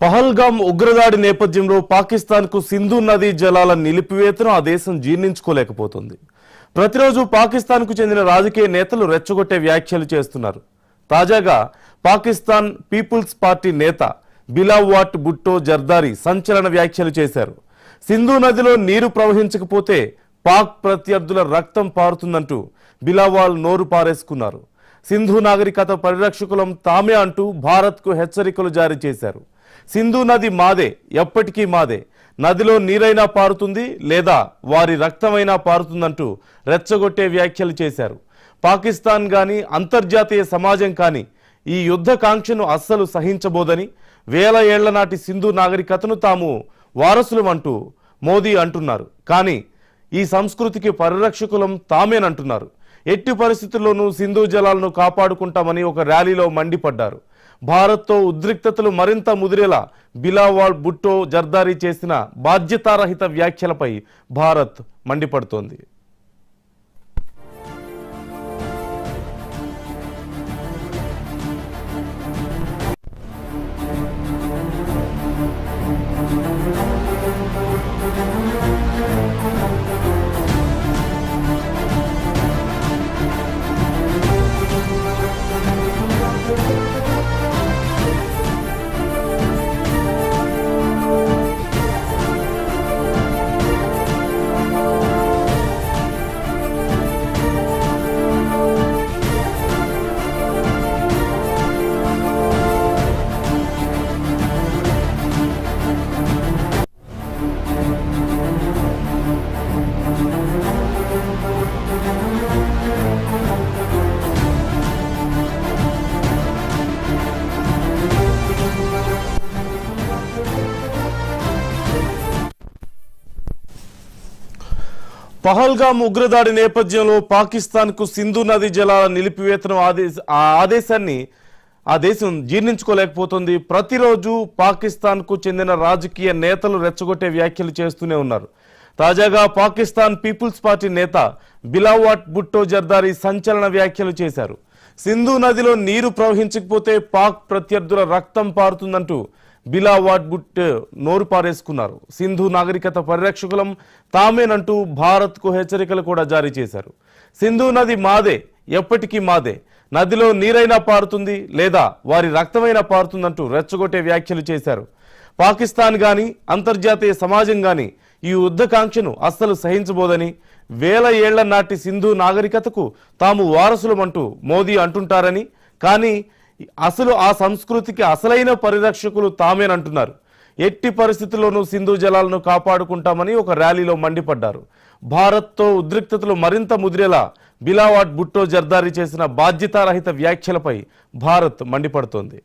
పహల్గామ్ ఉగ్రదాడి నేపథ్యంలో పాకిస్తాన్కు సింధు నదీ జలాల నిలిపివేతను ఆ దేశం జీర్ణించుకోలేకపోతుంది. ప్రతిరోజు పాకిస్తాన్కు చెందిన రాజకీయ నేతలు రెచ్చగొట్టే వ్యాఖ్యలు చేస్తున్నారు. తాజాగా పాకిస్తాన్ పీపుల్స్ పార్టీ నేత బిలావాట్ భుట్టో జర్దారీ సంచలన వ్యాఖ్యలు చేశారు. సింధు నదిలో నీరు ప్రవహించకపోతే పాక్ ప్రత్యర్థుల రక్తం పారుతుందంటూ బిలావాల్ నోరు పారేసుకున్నారు. సింధు నాగరికత పరిరక్షకులం తామే అంటూ భారత్కు హెచ్చరికలు జారీ చేశారు. సింధు నది మాదే, ఎప్పటికీ మాదే, నదిలో నీరైనా పారుతుంది లేదా వారి రక్తమైనా పారుతుందంటూ రెచ్చగొట్టే వ్యాఖ్యలు చేశారు. పాకిస్తాన్ కానీ అంతర్జాతీయ సమాజం కానీ ఈ యుద్ధ కాంక్షను అస్సలు సహించబోదని, వేల ఏళ్ల నాటి సింధు నాగరికతను తాము వారసులమంటూ మోదీ అంటున్నారు. కానీ ఈ సంస్కృతికి పరిరక్షకులం తామేనంటున్నారు. ఎట్టి పరిస్థితుల్లోనూ సింధు జలాలను కాపాడుకుంటామని ఒక ర్యాలీలో మండిపడ్డారు. భారత్తో ఉద్రిక్తతలు మరింత ముదిరేలా బిలావాల్ భుట్టో జర్దారీ చేసిన బాధ్యతారహిత వ్యాఖ్యలపై భారత్ మండిపడుతోంది. పహల్గామ్ ఉగ్రదాడి నేపథ్యంలో పాకిస్తాన్కు సింధు నది జలాల నిలిపివేతను ఆదేశాన్ని ఆ దేశం జీర్ణించుకోలేకపోతుంది. ప్రతిరోజు పాకిస్తాన్కు చెందిన రాజకీయ నేతలు రెచ్చగొట్టే వ్యాఖ్యలు చేస్తూనే ఉన్నారు. తాజాగా పాకిస్తాన్ పీపుల్స్ పార్టీ నేత బిలావాట్ భుట్టో జర్దారీ సంచలన వ్యాఖ్యలు చేశారు. సింధు నదిలో నీరు ప్రవహించకపోతే పాక్ ప్రత్యర్థుల రక్తం పారుతుందంటూ బిలావాట్ భుట్టో నోరు పారేసుకున్నారు. సింధు నాగరికత పరిరక్షకులం తామేనంటూ భారత్కు హెచ్చరికలు కూడా జారీ చేశారు. సింధు నది మాదే, ఎప్పటికీ మాదే, నదిలో నీరైనా పారుతుంది లేదా వారి రక్తమైనా పారుతుందంటూ రెచ్చగొట్టే వ్యాఖ్యలు చేశారు. పాకిస్తాన్ కానీ అంతర్జాతీయ సమాజం కానీ ఈ యుద్ధకాంక్షను అస్సలు సహించబోదని, వేల ఏళ్ల నాటి సింధు నాగరికతకు తాము వారసులమంటూ మోదీ అంటుంటారని, కానీ అసలు ఆ సంస్కృతికి అసలైన పరిరక్షకులు తామేనంటున్నారు. ఎట్టి పరిస్థితుల్లోనూ సింధు జలాలను కాపాడుకుంటామని ఒక ర్యాలీలో మండిపడ్డారు. భారత్తో ఉద్రిక్తతలు మరింత ముదిరేలా బిలావాట్ భుట్టో జర్దారీ చేసిన బాధ్యతారహిత వ్యాఖ్యలపై భారత్ మండిపడుతోంది.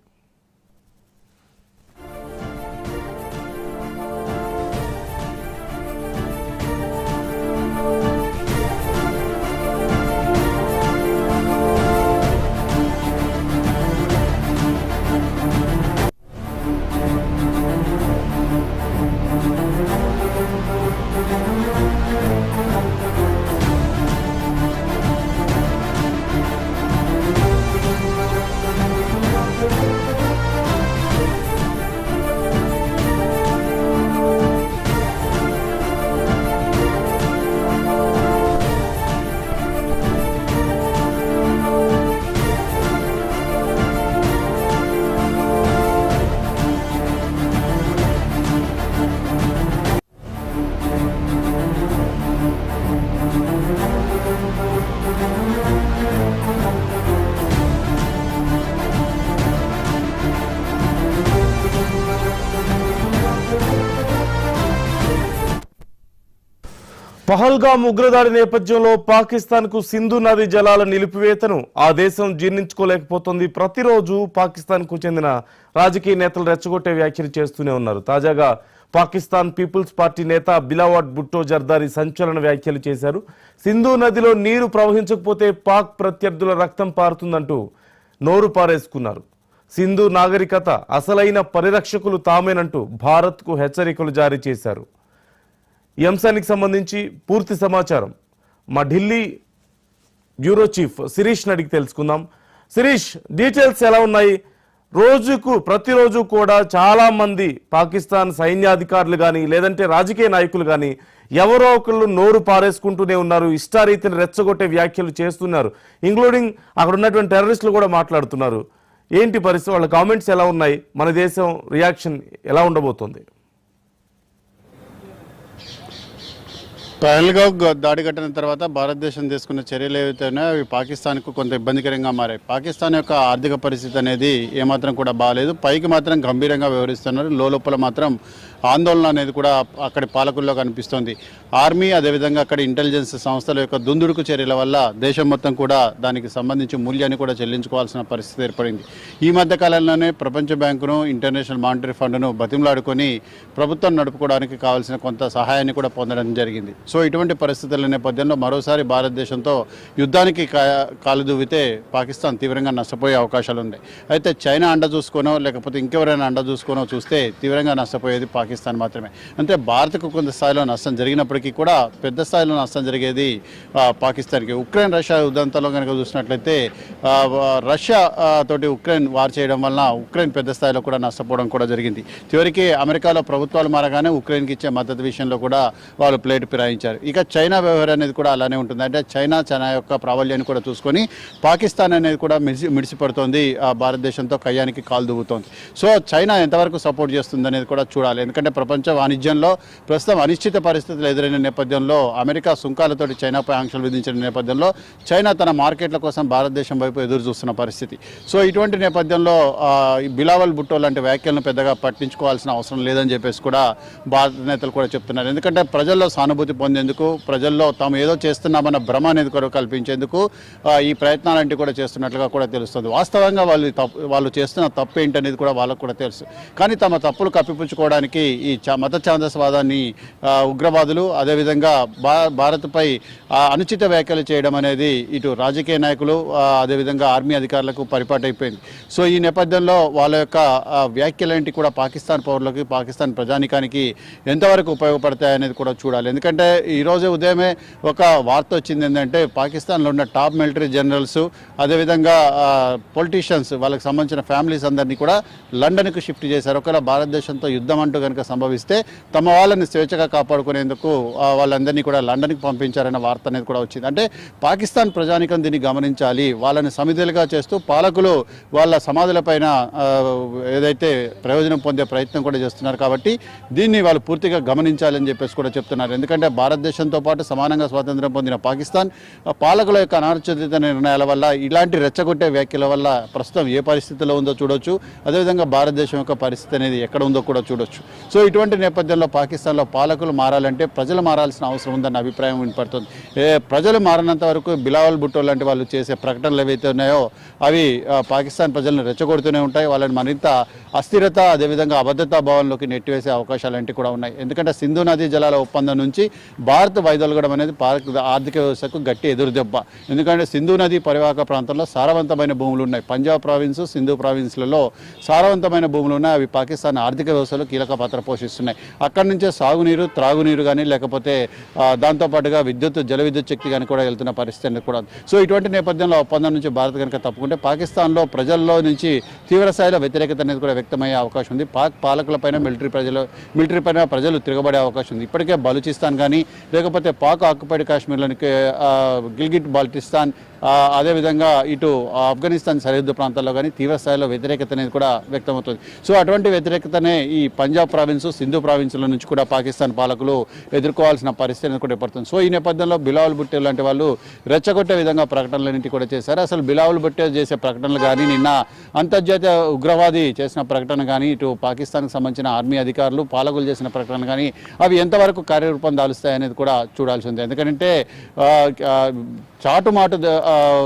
పహల్గామ్ ఉగ్రదాడి నేపథ్యంలో పాకిస్తాన్కు సింధు నది జలాల నిలిపివేతను ఆ దేశం జీర్ణించుకోలేకపోతుంది. ప్రతిరోజు పాకిస్తాన్కు చెందిన రాజకీయ నేతలు రెచ్చగొట్టే వ్యాఖ్యలు చేస్తూనే ఉన్నారు. తాజాగా పాకిస్తాన్ పీపుల్స్ పార్టీ నేత బిలావాట్ భుట్టో జర్దారీ సంచలన వ్యాఖ్యలు చేశారు. సింధు నదిలో నీరు ప్రవహించకపోతే పాక్ ప్రత్యర్థుల రక్తం పారుతుందంటూ నోరు పారేసుకున్నారు. సింధు నాగరికత అసలైన పరిరక్షకులు తామేనంటూ భారత్కు హెచ్చరికలు జారీ చేశారు. ఈ అంశానికి సంబంధించి పూర్తి సమాచారం మా ఢిల్లీ బ్యూరో చీఫ్ శిరీష్ అడిగి తెలుసుకుందాం. శిరీష్, డీటెయిల్స్ ఎలా ఉన్నాయి? ప్రతిరోజు కూడా చాలా మంది పాకిస్తాన్ సైన్యాధికారులు కానీ లేదంటే రాజకీయ నాయకులు కానీ ఎవరో ఒకళ్ళు నోరు పారేసుకుంటూనే ఉన్నారు, ఇష్టారీతిని రెచ్చగొట్టే వ్యాఖ్యలు చేస్తున్నారు. ఇంక్లూడింగ్ అక్కడ ఉన్నటువంటి టెర్రరిస్టులు కూడా మాట్లాడుతున్నారు. ఏంటి పరిస్థితి, వాళ్ళ కామెంట్స్ ఎలా ఉన్నాయి, మన దేశం రియాక్షన్ ఎలా ఉండబోతోంది? పహల్గావ్ దాడి ఘటన తర్వాత భారతదేశం తీసుకున్న చర్యలు ఏవైతే ఉన్నాయో అవి పాకిస్తాన్కు కొంత ఇబ్బందికరంగా మారాయి. పాకిస్తాన్ యొక్క ఆర్థిక పరిస్థితి అనేది ఏమాత్రం కూడా బాగాలేదు. పైకి మాత్రం గంభీరంగా వ్యవహరిస్తున్నారు, లోపల మాత్రం ఆందోళన అనేది కూడా అక్కడి పాలకుల్లో కనిపిస్తోంది. ఆర్మీ అదేవిధంగా అక్కడి ఇంటెలిజెన్స్ సంస్థల యొక్క దుందుడుకు చర్యల వల్ల దేశం మొత్తం కూడా దానికి సంబంధించి మూల్యాన్ని కూడా చెల్లించుకోవాల్సిన పరిస్థితి ఏర్పడింది. ఈ మధ్య కాలంలోనే ప్రపంచ బ్యాంకును, ఇంటర్నేషనల్ మానిటరీ ఫండ్ను బతిమలాడుకొని ప్రభుత్వం నడుపుకోవడానికి కావాల్సిన కొంత సహాయాన్ని కూడా పొందడం జరిగింది. సో ఇటువంటి పరిస్థితుల నేపథ్యంలో మరోసారి భారతదేశంతో యుద్ధానికి కాలు దువ్వితే పాకిస్తాన్ తీవ్రంగా నష్టపోయే అవకాశాలు ఉన్నాయి. అయితే చైనా అండ చూసుకోనో లేకపోతే ఇంకెవరైనా అండ చూసుకోనో చూస్తే తీవ్రంగా నష్టపోయేది పాకిస్తాన్ మాత్రమే. అంటే భారత్కు కొంత స్థాయిలో నష్టం జరిగినప్పటికీ కూడా పెద్ద స్థాయిలో నష్టం జరిగేది పాకిస్తాన్కి. ఉక్రెయిన్ రష్యా యుద్ధంతో కనుక చూసినట్లయితే రష్యా తోటి ఉక్రెయిన్ వార్ చేయడం వలన ఉక్రెయిన్ పెద్ద స్థాయిలో కూడా నష్టపోవడం కూడా జరిగింది. చివరికి అమెరికాలో ప్రభుత్వాలు మారగానే ఉక్రెయిన్కి ఇచ్చే మద్దతు విషయంలో కూడా వాళ్ళు ప్లేట్ ఫిరాయించారు. ఇక చైనా వ్యవహారం అనేది కూడా అలానే ఉంటుంది. అంటే చైనా యొక్క ప్రాబల్యాన్ని కూడా చూసుకొని పాకిస్తాన్ అనేది కూడా మిడిసిపడుతోంది, భారతదేశంతో కయ్యానికి కాలు దువ్వుతోంది. సో చైనా ఎంతవరకు సపోర్ట్ చేస్తుంది అనేది కూడా చూడాలి. ఎందుకంటే ప్రపంచ వాణిజ్యంలో ప్రస్తుతం అనిశ్చిత పరిస్థితులు ఎదురైన నేపథ్యంలో అమెరికా సుంకాలతోటి చైనాపై ఆంక్షలు విధించిన నేపథ్యంలో చైనా తన మార్కెట్ల కోసం భారతదేశం వైపు ఎదురు చూస్తున్న పరిస్థితి. సో ఇటువంటి నేపథ్యంలో బిలావల్ భుట్టో లాంటి వ్యాఖ్యలను పెద్దగా పట్టించుకోవాల్సిన అవసరం లేదని చెప్పేసి కూడా భారత నేతలు కూడా చెప్తున్నారు. ఎందుకంటే ప్రజల్లో సానుభూతి పొందేందుకు, ప్రజల్లో తాము ఏదో చేస్తున్నామన్న భ్రమ అనేది కూడా కల్పించేందుకు ఈ ప్రయత్నాలంటే కూడా చేస్తున్నట్లుగా కూడా తెలుస్తుంది. వాస్తవంగా వాళ్ళు చేస్తున్న తప్పు ఏంటనేది కూడా వాళ్ళకు కూడా తెలుసు. కానీ తమ తప్పులు కప్పిపుచ్చుకోవడానికి ఈ మత ఛాందసవాదాన్ని ఉగ్రవాదులు అదేవిధంగా భారత్పై అనుచిత వ్యాఖ్యలు చేయడం అనేది ఇటు రాజకీయ నాయకులు అదేవిధంగా ఆర్మీ అధికారులకు పరిపాటైపోయింది. సో ఈ నేపథ్యంలో వాళ్ళ యొక్క వ్యాఖ్యలేంటి కూడా పాకిస్తాన్ పౌరులకి, పాకిస్తాన్ ప్రజానికానికి ఎంతవరకు ఉపయోగపడతాయనేది కూడా చూడాలి. ఎందుకంటే ఈరోజు ఉదయమే ఒక వార్త వచ్చింది ఏంటంటే పాకిస్తాన్లో ఉన్న టాప్ మిలిటరీ జనరల్స్ అదేవిధంగా పొలిటీషియన్స్ వాళ్ళకి సంబంధించిన ఫ్యామిలీస్ అందరినీ కూడా లండన్కు షిఫ్ట్ చేశారు. ఒకవేళ భారతదేశంతో యుద్ధం అంటూ కనుక సంభవిస్తే తమ వాళ్ళని స్వేచ్ఛగా కాపాడుకునేందుకు వాళ్ళందరినీ కూడా లండన్కి పంపించారన్న వార్త అనేది కూడా వచ్చింది. అంటే పాకిస్తాన్ ప్రజానికం దీన్ని గమనించాలి. వాళ్ళని సమిధులుగా చేస్తూ పాలకులు వాళ్ళ సమాధులపైన ఏదైతే ప్రయోజనం పొందే ప్రయత్నం కూడా చేస్తున్నారు. కాబట్టి దీన్ని వాళ్ళు పూర్తిగా గమనించాలని చెప్పేసి కూడా చెప్తున్నారు. ఎందుకంటే భారతదేశంతో పాటు సమానంగా స్వాతంత్రం పొందిన పాకిస్తాన్ పాలకుల యొక్క అనాలోచిత నిర్ణయాల వల్ల, ఇలాంటి రెచ్చగొట్టే వ్యాఖ్యల వల్ల ప్రస్తుతం ఏ పరిస్థితిలో ఉందో చూడొచ్చు. అదేవిధంగా భారతదేశం యొక్క పరిస్థితి అనేది ఎక్కడ ఉందో కూడా చూడొచ్చు. సో ఇటువంటి నేపథ్యంలో పాకిస్తాన్లో పాలకులు మారాలంటే ప్రజలు మారాల్సిన అవసరం ఉందన్న అభిప్రాయం వినపడుతుంది. ప్రజలు మారినంత వరకు బిలావల్ భుట్టో లాంటి వాళ్ళు చేసే ప్రకటనలు ఏవైతే ఉన్నాయో అవి పాకిస్తాన్ ప్రజలను రెచ్చగొడుతూనే ఉంటాయి. వాళ్ళని మరింత అస్థిరత అదేవిధంగా అభద్రతా భావంలోకి నెట్టివేసే అవకాశాలు అంటే కూడా ఉన్నాయి. ఎందుకంటే సింధు నదీ జలాల ఒప్పందం నుంచి భారత్ వైదొలగడం అనేది భారత ఆర్థిక వ్యవస్థకు గట్టి ఎదురుదెబ్బ. ఎందుకంటే సింధు నది పరివాహక ప్రాంతంలో సారవంతమైన భూములు ఉన్నాయి. పంజాబ్ ప్రావిన్స్, సింధు ప్రావిన్స్లలో సారవంతమైన భూములు ఉన్నాయి. అవి పాకిస్తాన్ ఆర్థిక వ్యవస్థలో కీలక పాత్ర పోషిస్తున్నాయి. అక్కడి నుంచే సాగునీరు, త్రాగునీరు కానీ లేకపోతే దాంతోపాటుగా జల విద్యుత్ శక్తి కానీ కూడా వెళ్తున్న పరిస్థితి అనేది కూడా. సో ఇటువంటి నేపథ్యంలో ఒప్పందం నుంచి భారత్ కనుక తప్పుకుంటే పాకిస్తాన్లో ప్రజల్లో నుంచి తీవ్ర స్థాయిలో వ్యతిరేకత అనేది కూడా వ్యక్తమయ్యే అవకాశం ఉంది. పాక్ పాలకులపైన మిలిటరీ పైన ప్రజలు తిరగబడే అవకాశం ఉంది. ఇప్పటికే బలూచిస్తాన్ కానీ లేకపోతే పాక్ ఆక్యుపైడ్ కాశ్మీర్లోని గిల్గిట్ బాల్టిస్తాన్ అదేవిధంగా ఇటు ఆఫ్ఘనిస్తాన్ సరిహద్దు ప్రాంతాల్లో కానీ తీవ్ర స్థాయిలో వ్యతిరేకత అనేది కూడా వ్యక్తమవుతుంది. సో అటువంటి వ్యతిరేకతనే ఈ పంజాబ్ ప్రావిన్స్, సింధు ప్రావిన్స్ల నుంచి కూడా పాకిస్తాన్ పాలకులు ఎదుర్కోవాల్సిన పరిస్థితి అనేది కూడా ఏర్పడుతుంది. సో ఈ నేపథ్యంలో బిలావల్ భుట్టో లాంటి వాళ్ళు రెచ్చగొట్టే విధంగా ప్రకటనలన్నింటి కూడా చేశారు. అసలు బిలావల్ భుట్టో చేసే ప్రకటనలు కానీ, నిన్న అంతర్జాతీయ ఉగ్రవాది చేసిన ప్రకటన కానీ, ఇటు పాకిస్తాన్కి సంబంధించిన ఆర్మీ అధికారులు పాలకులు చేసిన ప్రకటన కానీ అవి ఎంతవరకు కార్యరూపం దాలుస్తాయి అనేది కూడా చూడాల్సి ఉంది. ఎందుకంటే చాటుమాటు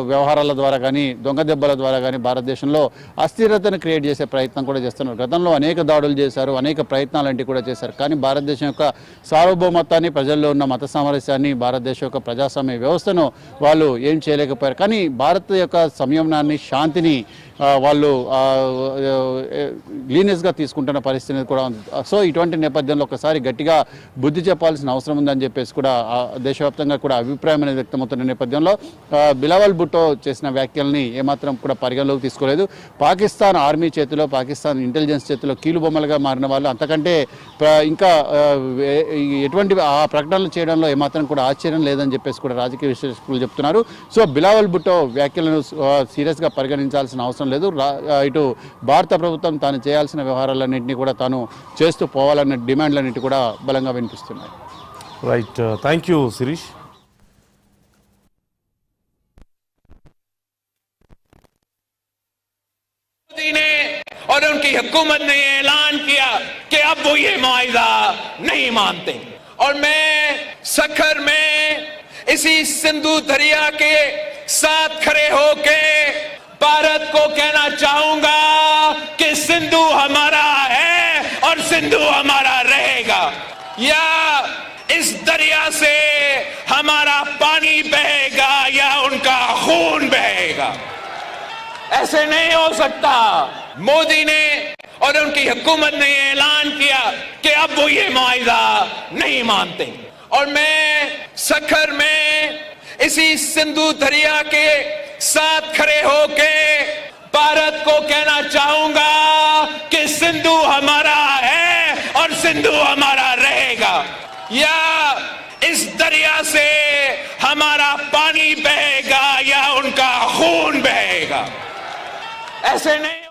వ్యవహారాల ద్వారా కానీ, దొంగ దెబ్బల ద్వారా కానీ భారతదేశంలో అస్థిరతను క్రియేట్ చేసే ప్రయత్నం కూడా చేస్తున్నారు. గతంలో అనేక దాడులు చేశారు, అనేక ప్రయత్నాలు అంటే కూడా చేశారు. కానీ భారతదేశం యొక్క సార్వభౌమత్వాన్ని, ప్రజల్లో ఉన్న మత సామరస్యాన్ని, భారతదేశం యొక్క ప్రజాస్వామ్య వ్యవస్థను వాళ్ళు ఏం చేయలేకపోయారు. కానీ భారత్ యొక్క సంయమనాన్ని, శాంతిని వాళ్ళు లీనియస్గా తీసుకుంటున్న పరిస్థితి కూడా ఉంది. సో ఇటువంటి నేపథ్యంలో ఒకసారి గట్టిగా బుద్ధి చెప్పాల్సిన అవసరం ఉందని చెప్పేసి కూడా దేశవ్యాప్తంగా కూడా అభిప్రాయం అనేది వ్యక్తమవుతున్న నేపథ్యంలో బిలావల్ భుట్టో చేసిన వ్యాఖ్యల్ని ఏమాత్రం కూడా పరిగణలోకి తీసుకోలేదు. పాకిస్తాన్ ఆర్మీ చేతిలో, పాకిస్తాన్ ఇంటెలిజెన్స్ చేతిలో కీలుబొమ్మలుగా మారిన వాళ్ళు అంతకంటే ఇంకా ఎటువంటి ఆ ప్రకటనలు చేయడంలో ఏమాత్రం కూడా ఆశ్చర్యం లేదని చెప్పేసి కూడా రాజకీయ విశ్లేషకులు చెప్తున్నారు. సో బిలావల్ భుట్టో వ్యాఖ్యలను సీరియస్గా పరిగణించాల్సిన అవసరం లేదు. ఇటు భారత ప్రభుత్వం తాను చేయాల్సిన వ్యవహారాలన్నింటినీ కూడా తాను చేస్తూ పోవాలన్న డిమాండ్లన్నింటి కూడా బలంగా వినిపిస్తున్నాయి. Right, thank you Shirish. Modi ने और उनकी हुकूमत ने ऐलान किया कि अब वो ये मुआहिदा नहीं मानते और मैं सखर में इसी सिंधु दरिया के साथ खड़े होके भारत को कहना चाहूंगा कि सिंधु हमारा है और सिंधु हमारा रहेगा। या इस दरिया से हमारा पानी बहेगा या उनका खून बहेगा, ऐसे नहीं हो सकता। मोदी ने और उनकी हुकूमत ने ऐलान किया कि अब वो ये मुआहिदा नहीं मानते और मैं सखर में इसी सिंधु दरिया के साथ खड़े होके भारत को कहना चाहूंगा कि सिंधु हमारा है और सिंधु हमारा रहेगा। या इस दरिया से हमारा पानी बहेगा या उनका खून बहेगा, ऐसे नहीं।